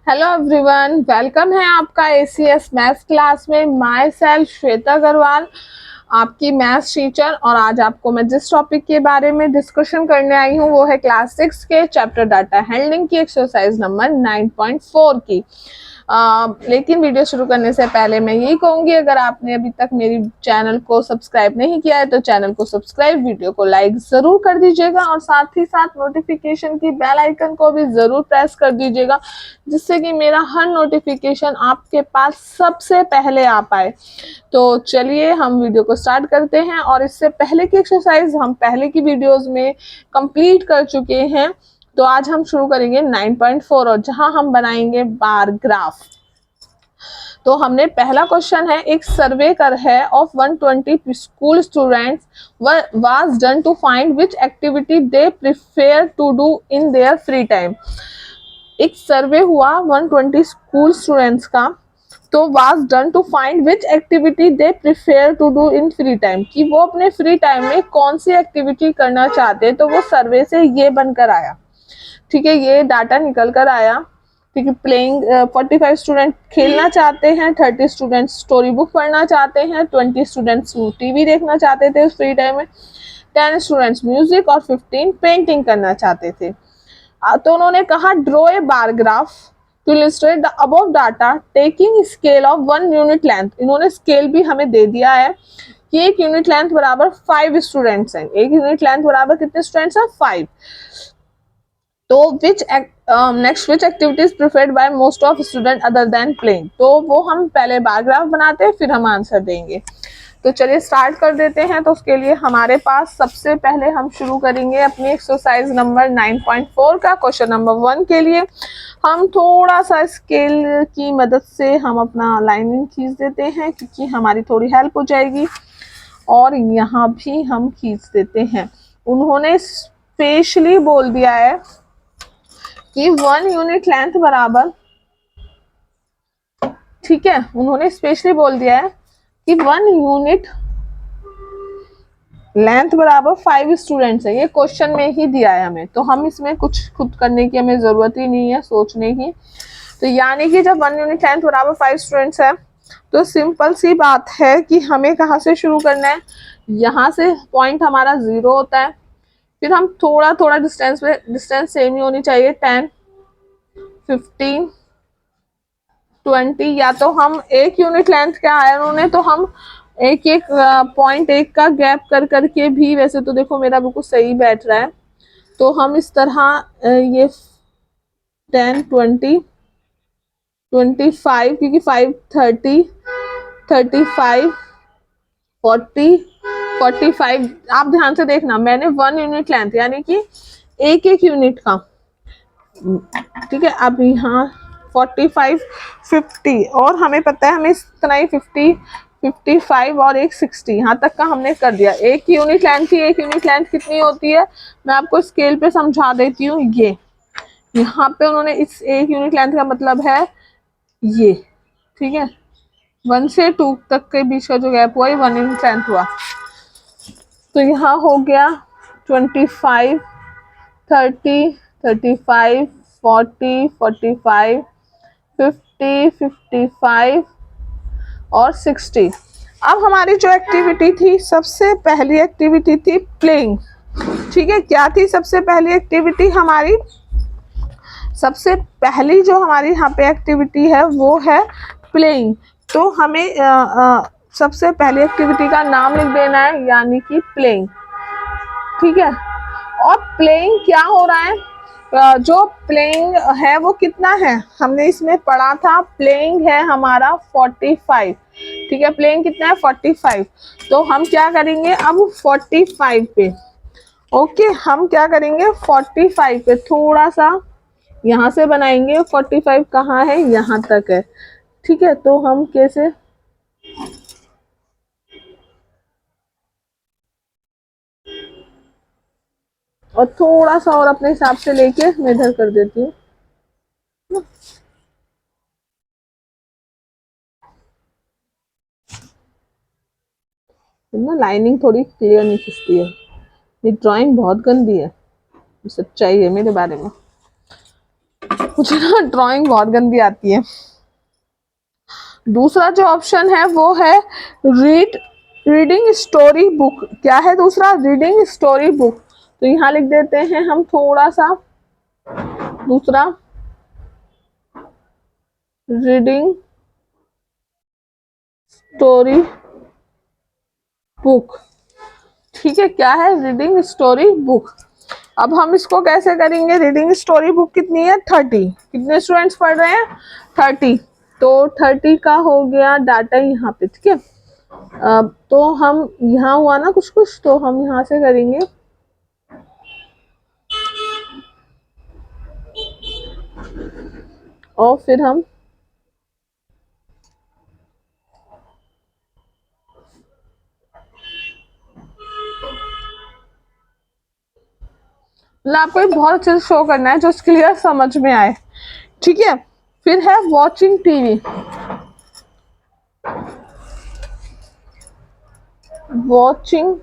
Hello everyone, welcome है आपका ACS maths class में। माई सेल्फ श्वेता अग्रवाल, आपकी मैथ्स टीचर। और आज आपको मैं जिस टॉपिक के बारे में डिस्कशन करने आई हूँ वो है क्लास 6 के चैप्टर डाटा हैंडलिंग की एक्सरसाइज नंबर 9.4 की। लेकिन वीडियो शुरू करने से पहले मैं यही कहूंगी, अगर आपने अभी तक मेरी चैनल को सब्सक्राइब नहीं किया है तो चैनल को सब्सक्राइब, वीडियो को लाइक जरूर कर दीजिएगा और साथ ही साथ नोटिफिकेशन की बेल आइकन को भी जरूर प्रेस कर दीजिएगा, जिससे कि मेरा हर नोटिफिकेशन आपके पास सबसे पहले आ पाए। तो चलिए हम वीडियो को स्टार्ट करते हैं। और इससे पहले की एक्सरसाइज हम पहले की वीडियोस में कंप्लीट कर चुके हैं। तो आज हम शुरू करेंगे 9.4 और जहां हम बनाएंगे बार ग्राफ। तो हमने पहला क्वेश्चन है, एक सर्वे कर है of 120 school students was done to find which activity they prefer to do in their free time. एक सर्वे हुआ 120 स्कूल स्टूडेंट्स का, तो was done to find which activity they prefer to do in free time, कि वो अपने free time में कौन सी activity करना चाहते हैं। तो वो सर्वे से ये बनकर आया, ठीक है, ये डाटा निकल कर आया। ठीक है, प्लेइंग 45 स्टूडेंट खेलना चाहते हैं, 30 स्टूडेंट स्टोरी बुक पढ़ना चाहते हैं, 20 स्टूडेंट्स टीवी देखना चाहते थे उस फ्री टाइम में, 10 स्टूडेंट्स म्यूजिक और 15 पेंटिंग करना चाहते थे। तो उन्होंने कहा draw a bar graph to illustrate the above data taking scale of 1 unit length. इन्होंने स्केल भी हमें दे दिया है कि एक यूनिट लेंथ बराबर 5 स्टूडेंट्स हैं। एक यूनिट लेंथ बराबर कितने स्टूडेंट्स हैं? 5। तो which next which activities preferred by most of student other than playing. तो वो हम पहले बार ग्राफ बनाते हैं फिर हम आंसर देंगे। तो चलिए स्टार्ट कर देते हैं। तो उसके लिए हमारे पास सबसे पहले हम शुरू करेंगे अपनी एक्सरसाइज नंबर 9.4 का। क्वेश्चन नंबर 1 के लिए हम थोड़ा सा स्केल की मदद से हम अपना लाइनिंग खींच देते हैं, क्योंकि हमारी थोड़ी हेल्प हो जाएगी। और यहाँ भी हम खींच देते हैं। उन्होंने स्पेशली बोल दिया है कि 1 यूनिट लेंथ बराबर, ठीक है, उन्होंने स्पेशली बोल दिया है कि 1 यूनिट लेंथ बराबर 5 स्टूडेंट्स है। ये क्वेश्चन में ही दिया है हमें, तो हम इसमें कुछ खुद करने की हमें जरूरत ही नहीं है सोचने की। तो यानी कि जब 1 यूनिट लेंथ बराबर 5 स्टूडेंट्स है तो सिंपल सी बात है कि हमें कहाँ से शुरू करना है। यहाँ से पॉइंट हमारा 0 होता है, फिर हम थोड़ा थोड़ा डिस्टेंस पे, डिस्टेंस सेम ही होनी चाहिए, 10 15 20, या तो हम एक यूनिट लेंथ क्या है उन्होंने, तो हम एक एक पॉइंट एक का गैप कर करके भी, वैसे तो देखो मेरा बिल्कुल सही बैठ रहा है, तो हम इस तरह ये 10 20 25, क्योंकि 5 30 35 40 45। आप ध्यान से देखना, मैंने 1 यूनिट लेंथ यानी कि एक एक यूनिट का, ठीक है। अब यहाँ 45 50 और हमें पता है हमें इतना ही 50 55 और एक 60, यहाँ तक का हमने कर दिया। एक यूनिट लेंथ थी, एक यूनिट लेंथ कितनी होती है मैं आपको स्केल पे समझा देती हूँ। ये यहाँ पे उन्होंने इस एक यूनिट लेंथ का मतलब है ये, ठीक है, 1 से 2 तक के बीच का जो गैप हुआ ये 1 यूनिट लेंथ हुआ। तो यहाँ हो गया 25 30 35 40 45 50 55 और 60। अब हमारी जो एक्टिविटी थी, सबसे पहली एक्टिविटी थी प्लेइंग, ठीक है। क्या थी सबसे पहली एक्टिविटी हमारी? सबसे पहली जो हमारी यहाँ पे एक्टिविटी है वो है प्लेइंग। तो हमें सबसे पहली एक्टिविटी का नाम लिख देना है, यानी कि प्लेइंग, ठीक है। और प्लेइंग क्या हो रहा है, जो प्लेइंग है वो कितना है, हमने इसमें पढ़ा था प्लेइंग है हमारा 45, ठीक है। प्लेइंग कितना है? 45। तो हम क्या करेंगे अब 45 पे, ओके, हम क्या करेंगे 45 पे थोड़ा सा यहाँ से बनाएंगे। 45 कहाँ है? यहाँ तक है, ठीक है। तो हम कैसे, और थोड़ा सा और अपने हिसाब से लेके मैं इधर कर देती हूँ ना, लाइनिंग थोड़ी क्लियर नहीं खिंचती है। ये ड्राइंग बहुत गंदी है, सच्चाई है मेरे बारे में। मुझे ना ड्राइंग बहुत गंदी आती है। दूसरा जो ऑप्शन है वो है रीडिंग स्टोरी बुक। क्या है दूसरा? Reading story book. तो यहाँ लिख देते हैं हम थोड़ा सा दूसरा, रीडिंग स्टोरी बुक। ठीक है, क्या है? Reading story book. अब हम इसको कैसे करेंगे? रीडिंग स्टोरी बुक कितनी है? 30। कितने स्टूडेंट्स पढ़ रहे हैं? 30। तो 30 का हो गया डाटा यहाँ पे। ठीक है, तो हम यहाँ हुआ ना कुछ कुछ, तो हम यहाँ से करेंगे और फिर हम मतलब आपको एक बहुत अच्छे से शो करना है जो क्लियर समझ में आए। ठीक है, फिर है watching TV. Watching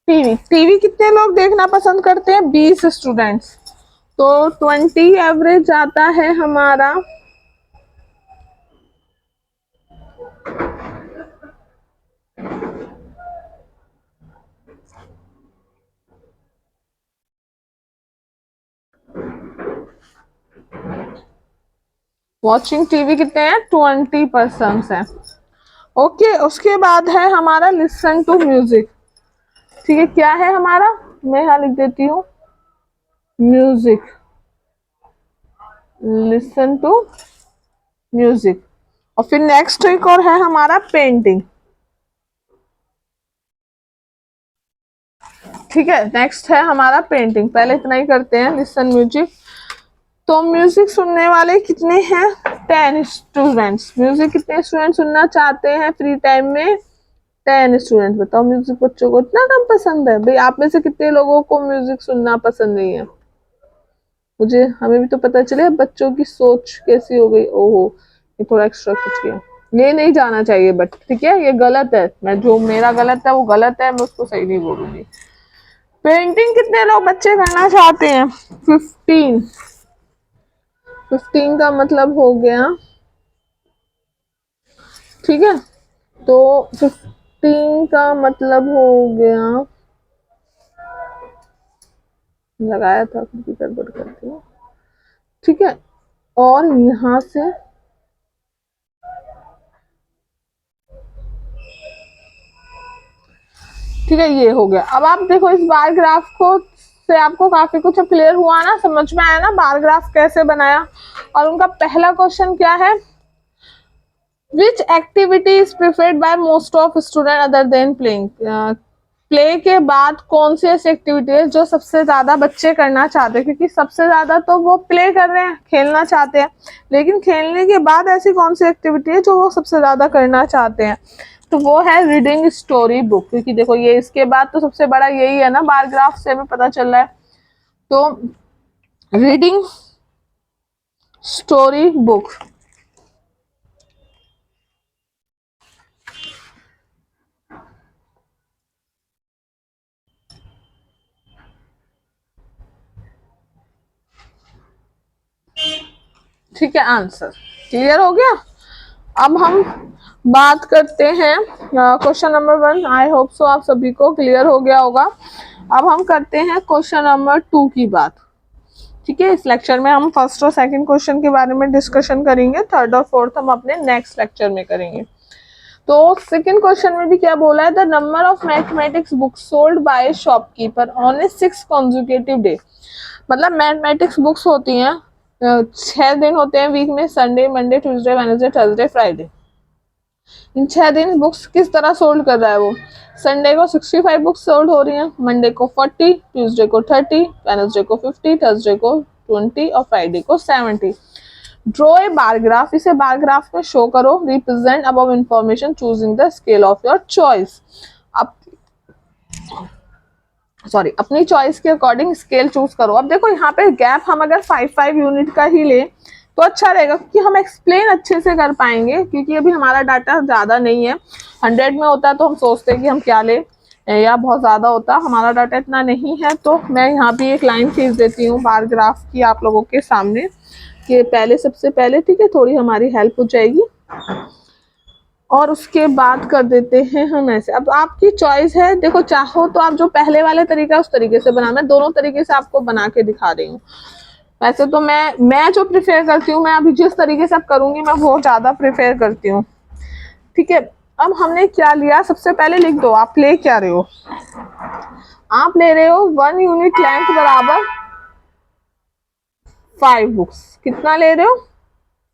TV. TV कितने लोग देखना पसंद करते हैं? 20 स्टूडेंट्स। तो 20 एवरेज आता है हमारा वॉचिंग टीवी कितने हैं? 20% है। ओके, उसके बाद है हमारा लिसन टू म्यूजिक। ठीक है, क्या है हमारा? मैं यहाँ लिख देती हूँ म्यूजिक, लिसन टू म्यूजिक। और फिर नेक्स्ट एक और है हमारा पेंटिंग। ठीक है, नेक्स्ट है हमारा पेंटिंग। पहले इतना ही करते हैं, लिसन म्यूजिक। तो म्यूजिक सुनने वाले कितने हैं? 10 स्टूडेंट्स। म्यूजिक कितने स्टूडेंट सुनना चाहते हैं फ्री टाइम में? 10 स्टूडेंट। बताओ म्यूजिक बच्चों को इतना कम पसंद है? भाई आप में से कितने लोगों को म्यूजिक सुनना पसंद नहीं है? मुझे हमें भी तो पता चले बच्चों की सोच कैसी हो गई। ओहो, ये थोड़ा एक्स्ट्रा कुछ किया, ये नहीं जाना चाहिए, बट ठीक है, ये गलत है। मैं जो मेरा गलत है वो गलत है, मैं उसको सही नहीं बोलूंगी। पेंटिंग कितने लोग बच्चे करना चाहते हैं? 15। 15 का मतलब हो गया, ठीक है, तो 15 का मतलब हो गया, लगाया था फिर भी गड़बड़ करती हूँ। ठीक है, और यहाँ से ठीक है, ये हो गया। अब आप देखो इस बार ग्राफ को से आपको काफी कुछ क्लियर हुआ ना, समझ में आया ना बार ग्राफ कैसे बनाया। और उनका पहला क्वेश्चन क्या है? Which activity is preferred by most of student other than playing. Play के बाद कौन सी ऐसी एक्टिविटी है जो सबसे ज्यादा बच्चे करना चाहते हैं? क्योंकि सबसे ज्यादा तो वो प्ले कर रहे हैं, खेलना चाहते हैं, लेकिन खेलने के बाद ऐसी कौन सी एक्टिविटी है जो वो सबसे ज्यादा करना चाहते हैं? तो वो है रीडिंग स्टोरी बुक। क्योंकि देखो ये इसके बाद तो सबसे बड़ा यही है ना, बार ग्राफ से हमें पता चल रहा है। तो रीडिंग स्टोरी बुक। ठीक है, आंसर क्लियर हो गया। अब हम बात करते हैं question number 1। I hope so आप सभी को क्लियर हो गया होगा। अब हम करते हैं क्वेश्चन नंबर 2 की बात। ठीक है, इस लेक्चर में हम फर्स्ट और सेकंड क्वेश्चन के बारे में डिस्कशन करेंगे, थर्ड और फोर्थ हम अपने नेक्स्ट लेक्चर में करेंगे। तो सेकंड क्वेश्चन में भी क्या बोला है? The number of mathematics books sold by shopkeeper on a 6 consecutive day. मतलब मैथमेटिक्स बुक्स होती हैं 6 दिन होते हैं वीक में, Sunday, Monday, Tuesday, Wednesday, Thursday, Friday. इन 6 दिन बुक्स किस तरह सोल्ड कर रहा है वो? संडे को 65 बुक्स सोल्ड हो रही हैं, मंडे को 40, ट्यूसडे को 30, वेडनेसडे को 50, थर्सडे को 20 और फ्राइडे को 70। Draw a bar graph. इसे बार ग्राफ में शो करो। Represent above information choosing the scale of your choice. अब अपनी चॉइस के अकॉर्डिंग स्केल चूज करो। अब देखो यहाँ पे गैप हम अगर 5 यूनिट का ही ले तो अच्छा रहेगा, क्योंकि हम एक्सप्लेन अच्छे से कर पाएंगे। क्योंकि अभी हमारा डाटा ज्यादा नहीं है, 100 में होता है तो हम सोचते हैं कि हम क्या ले, या बहुत ज़्यादा होता, हमारा डाटा इतना नहीं है। तो मैं यहाँ भी एक लाइन खींच देती हूँ बार ग्राफ की आप लोगों के सामने कि पहले सबसे पहले, ठीक है, थोड़ी हमारी हेल्प हो जाएगी। और उसके बाद कर देते हैं हम ऐसे। अब आपकी चॉइस है, देखो चाहो तो आप जो पहले वाले तरीका उस तरीके से बना, मैं दोनों तरीके से आपको बना के दिखा रही हूँ। वैसे तो मैं जो प्रिफेयर करती हूँ, मैं अभी जिस तरीके से अब करूंगी मैं वो ज़्यादा प्रिफेयर करती हूँ, ठीक है। अब हमने क्या लिया, सबसे पहले लिख दो आप ले क्या रहे हो। आप ले रहे हो 1 यूनिट लेंथ बराबर 5 बुक्स। कितना ले रहे हो,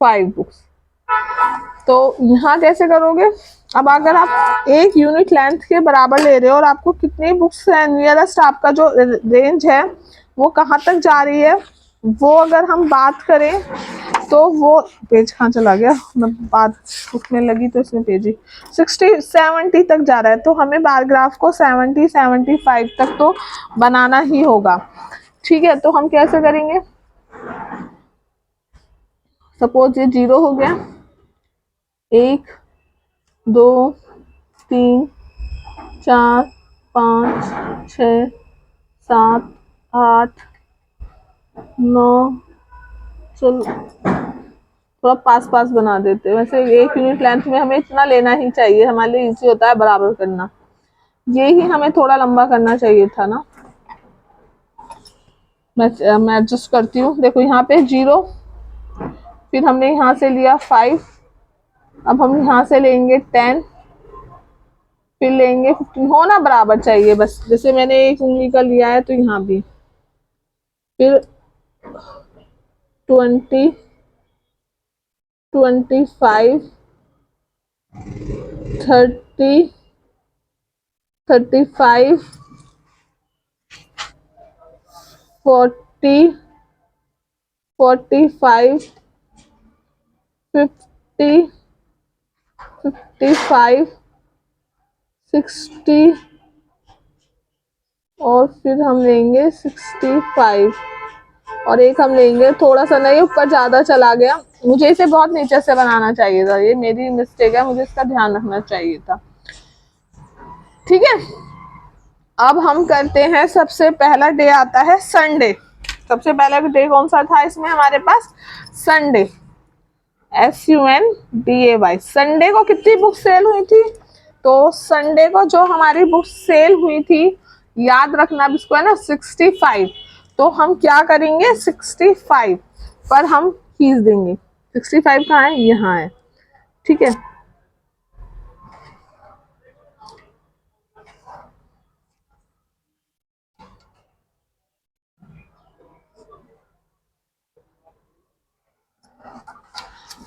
5 बुक्स। तो यहाँ कैसे करोगे, अब अगर आप 1 यूनिट लेंथ के बराबर ले रहे हो और आपको कितनी बुक्स है, नियरेस्ट आपका जो रेंज है वो कहाँ तक जा रही है, वो अगर हम बात करें तो वो पेज कहाँ चला गया, मैं बात बुक में लगी तो इसमें पेज ही 60-70 तक जा रहा है। तो हमें बार ग्राफ को 70-75 तक तो बनाना ही होगा, ठीक है। तो हम कैसे करेंगे, सपोज ये 0 हो गया, 1 2 3 4 5 6 7 8 9, चलो थोड़ा पास पास बना देते हैं। वैसे 1 यूनिट लेंथ में हमें इतना लेना ही चाहिए, हमारे लिए इजी होता है बराबर करना। ये ही हमें थोड़ा लंबा करना चाहिए था ना। मैं एडजस्ट करती हूँ। देखो यहाँ पे 0, फिर हमने यहाँ से लिया 5, अब हम यहाँ से लेंगे 10, फिर लेंगे 15, होना बराबर चाहिए बस। जैसे मैंने 1 उंगली का लिया है तो यहाँ भी, फिर 20 25 30 35 40 45 50 55 60 और फिर हम लेंगे 65 और एक हम लेंगे, थोड़ा सा नहीं ऊपर ज़्यादा चला गया, मुझे इसे बहुत नीचे से बनाना चाहिए था, ये मेरी मिस्टेक है, मुझे इसका ध्यान रखना चाहिए था, ठीक है। अब हम करते हैं, सबसे पहला डे आता है संडे। सबसे पहला डे कौन सा था इसमें हमारे पास, संडे, SUNDAY। संडे को कितनी बुक सेल हुई थी, तो संडे को जो हमारी बुक सेल हुई थी, याद रखना अब इसको है ना 65। तो हम क्या करेंगे, 65 पर हम खींच देंगे। 65 कहाँ है, यहाँ है, ठीक है।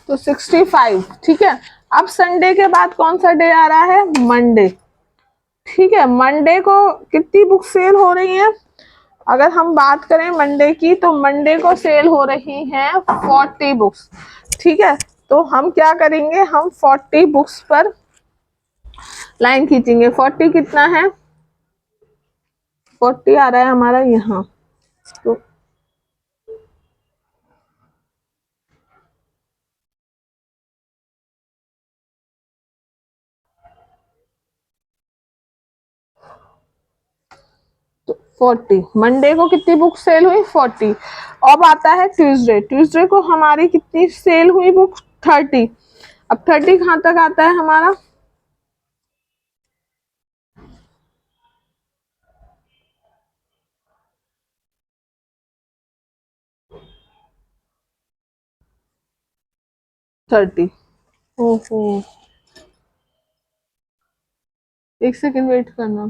तो 65, ठीक है। अब संडे के बाद कौन सा डे आ रहा है, मंडे, ठीक है। मंडे को कितनी बुक सेल हो रही है, अगर हम बात करें मंडे की, तो मंडे को सेल हो रही हैं 40 बुक्स, ठीक है। तो हम क्या करेंगे, हम 40 बुक्स पर लाइन खींचेंगे। 40 कितना है, 40 आ रहा है हमारा यहाँ, तो तो 40, मंडे को कितनी बुक सेल हुई, 40। अब आता है ट्यूसडे, ट्यूसडे को हमारी कितनी सेल हुई बुक, 30। अब 30 कहाँ तक आता है हमारा, थर्टी। ओहो, एक सेकेंड वेट करना,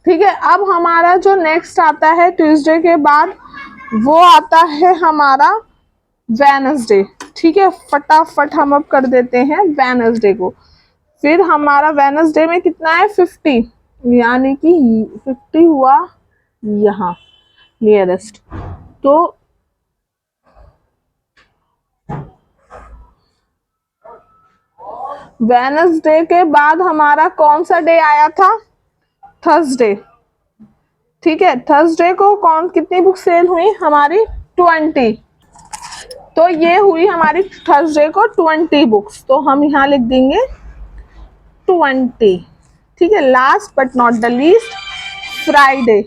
ठीक है। अब हमारा जो नेक्स्ट आता है ट्यूसडे के बाद, वो आता है हमारा वेनसडे, ठीक है। फटाफट हम अब कर देते हैं वेनसडे को। फिर हमारा वेनसडे में कितना है, 50, यानी कि 50 हुआ यहाँ नियरेस्ट। तो वेनसडे के बाद हमारा कौन सा डे आया था, थर्सडे, ठीक है। थर्सडे को कितनी बुक सेल हुई हमारी, 20। तो ये हुई हमारी थर्सडे को 20 बुक्स, तो हम यहाँ लिख देंगे 20, ठीक है। Last but not the least, Friday.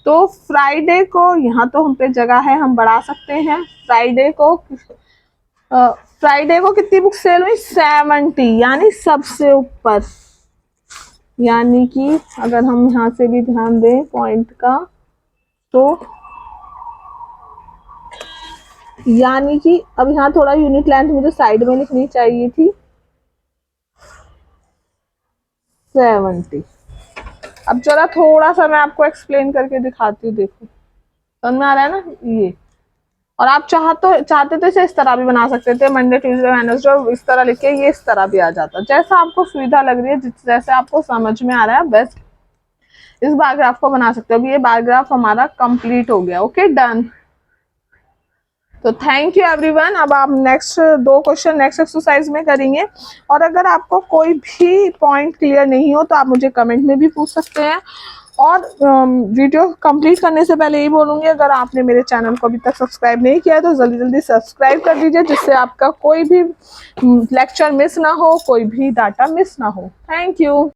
तो फ्राइडे को यहाँ तो हम पे जगह है, हम बढ़ा सकते हैं। फ्राइडे को कितनी बुक सेल हुई? 70, यानी सबसे ऊपर। यानी कि अगर हम यहाँ से भी ध्यान दें पॉइंट का, तो यानी कि अब यहाँ थोड़ा यूनिट लेंथ मुझे साइड में लिखनी चाहिए थी, 70। अब जरा थोड़ा सा मैं आपको एक्सप्लेन करके दिखाती हूँ, देखो समझ में आ रहा है ना ये। और आप चाहते तो इसे इस तरह भी बना सकते थे, मंडे ट्यूसडे वेडनेसडे, और इस तरह लिख के ये इस तरह भी आ जाता। जैसा आपको सुविधा लग रही है, जैसे आपको समझ में आ रहा है, बेस्ट इस बार ग्राफ को बना सकते हो। अभी ये बार ग्राफ हमारा कंप्लीट हो गया। Okay, done. तो थैंक यू एवरीवन। अब आप नेक्स्ट 2 क्वेश्चन नेक्स्ट एक्सरसाइज में करेंगे। और अगर आपको कोई भी पॉइंट क्लियर नहीं हो तो आप मुझे कमेंट में भी पूछ सकते हैं। और वीडियो कंप्लीट करने से पहले यही बोलूँगी, अगर आपने मेरे चैनल को अभी तक सब्सक्राइब नहीं किया है तो जल्दी जल्दी सब्सक्राइब कर दीजिए, जिससे आपका कोई भी लेक्चर मिस ना हो, कोई भी डाटा मिस ना हो। Thank you.